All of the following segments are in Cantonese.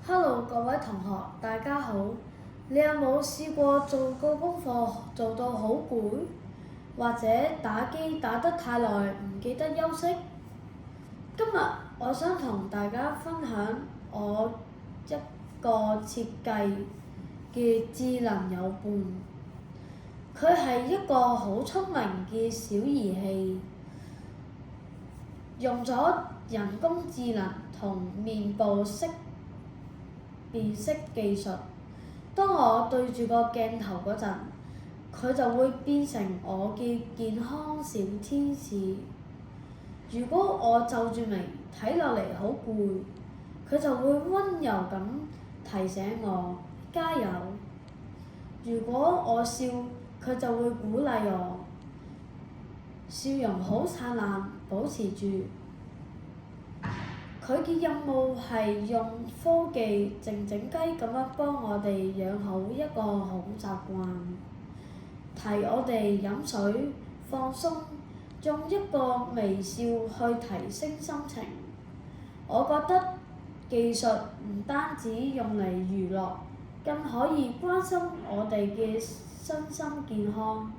Hello，各位同學，大家好。你有冇試過做個功課做到好攰，或者打機打得太耐唔記得休息？今日我想同大家分享我一個設計嘅智能友伴。佢係一個好聰明嘅小儀器，用咗人工智能同面部辨識技術。當我對住個鏡頭嗰陣，佢就會變成我嘅健康小天使。如果我皺住眉睇落嚟好攰，佢就會溫柔咁提醒我加油。如果我笑，佢就會鼓勵我，笑容好燦爛，保持住。佢嘅任務係用科技靜靜雞咁樣幫我哋養好一個好習慣，提我哋飲水、放鬆，用一個微笑去提升心情。我覺得技術唔單止用嚟娛樂，更可以關心我哋嘅身心健康。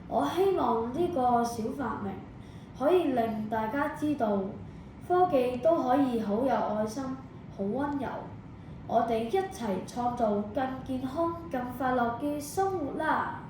我希望呢個小發明可以令大家知道，科技都可以好有愛心、好溫柔。我哋一齊創造更健康、更快樂嘅生活啦！